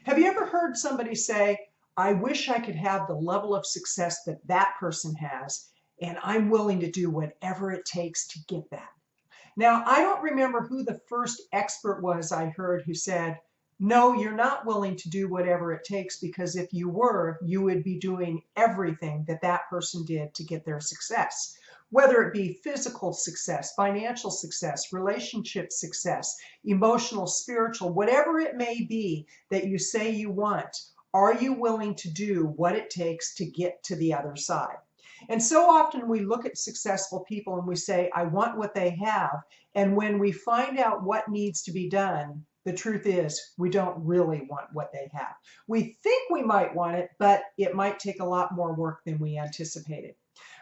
Have you ever heard somebody say, I wish I could have the level of success that that person has, and I'm willing to do whatever it takes to get that? Now, I don't remember who the first expert was I heard who said, no, you're not willing to do whatever it takes, because if you were, you would be doing everything that that person did to get their success. Whether it be physical success, financial success, relationship success, emotional, spiritual, whatever it may be that you say you want, are you willing to do what it takes to get to the other side? And so often we look at successful people and we say, I want what they have. And when we find out what needs to be done, the truth is we don't really want what they have. We think we might want it, but it might take a lot more work than we anticipated.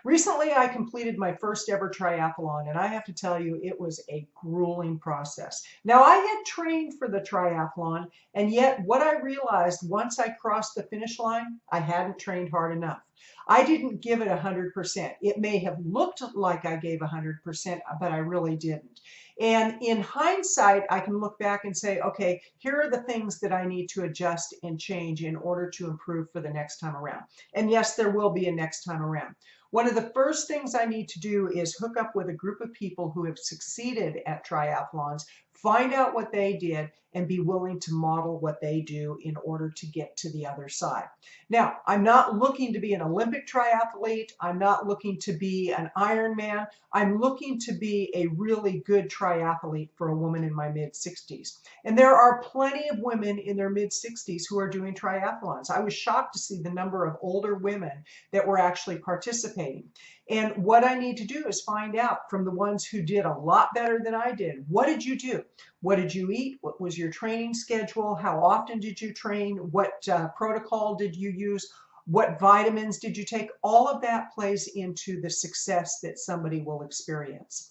Recently, I completed my first ever triathlon, and I have to tell you, it was a grueling process. Now, I had trained for the triathlon, and yet what I realized once I crossed the finish line, I hadn't trained hard enough. I didn't give it 100%. It may have looked like I gave 100%, but I really didn't. And in hindsight, I can look back and say, okay, here are the things that I need to adjust and change in order to improve for the next time around. And yes, there will be a next time around. One of the first things I need to do is hook up with a group of people who have succeeded at triathlons, find out what they did, and be willing to model what they do in order to get to the other side. Now, I'm not looking to be an Olympic triathlete. I'm not looking to be an Ironman. I'm looking to be a really good triathlete for a woman in my mid-60s. And there are plenty of women in their mid-60s who are doing triathlons. I was shocked to see the number of older women that were actually participating. And what I need to do is find out from the ones who did a lot better than I did. What did you do? What did you eat? What was your training schedule? How often did you train? What protocol did you use? What vitamins did you take? All of that plays into the success that somebody will experience.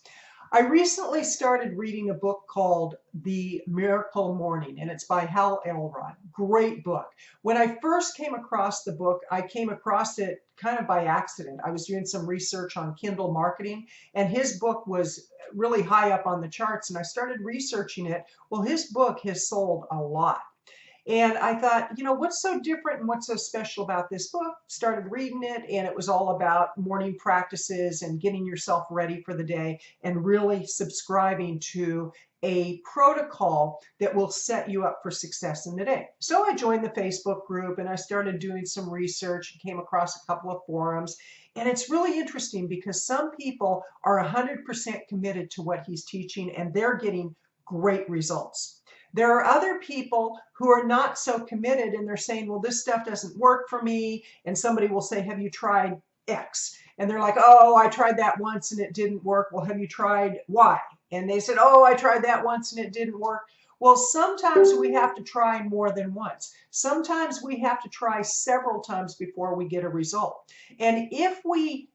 I recently started reading a book called The Miracle Morning, and it's by Hal Elrod. Great book. When I first came across the book, I came across it kind of by accident. I was doing some research on Kindle marketing, and his book was really high up on the charts, and I started researching it. Well, his book has sold a lot. And I thought, what's so different and what's so special about this book? Started reading it, and it was all about morning practices and getting yourself ready for the day and really subscribing to a protocol that will set you up for success in the day. So I joined the Facebook group and I started doing some research and came across a couple of forums. And it's really interesting because some people are 100% committed to what he's teaching and they're getting great results. There are other people who are not so committed and they're saying, well, this stuff doesn't work for me. And somebody will say, have you tried X? And they're like, oh, I tried that once and it didn't work. Well, have you tried Y? And they said, oh, I tried that once and it didn't work. Well, sometimes we have to try more than once. Sometimes we have to try several times before we get a result. And if we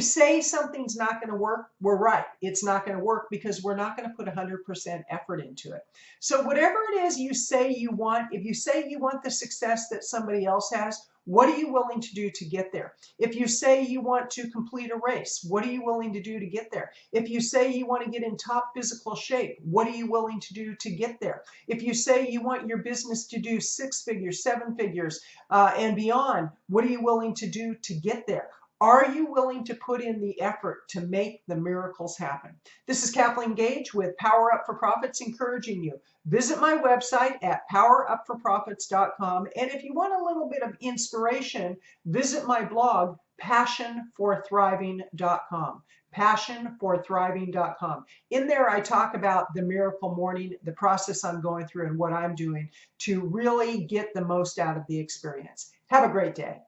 say something's not going to work, we're right. It's not going to work because we're not going to put 100% effort into it. So whatever it is you say you want, if you say you want the success that somebody else has, what are you willing to do to get there? If you say you want to complete a race, what are you willing to do to get there? If you say you want to get in top physical shape, what are you willing to do to get there? If you say you want your business to do 6 figures, 7 figures, and beyond, what are you willing to do to get there? Are you willing to put in the effort to make the miracles happen? This is Kathleen Gage with Power Up for Profits, encouraging you. Visit my website at powerupforprofits.com. And if you want a little bit of inspiration, visit my blog, passionforthriving.com. passionforthriving.com. In there, I talk about the miracle morning, the process I'm going through, and what I'm doing to really get the most out of the experience. Have a great day.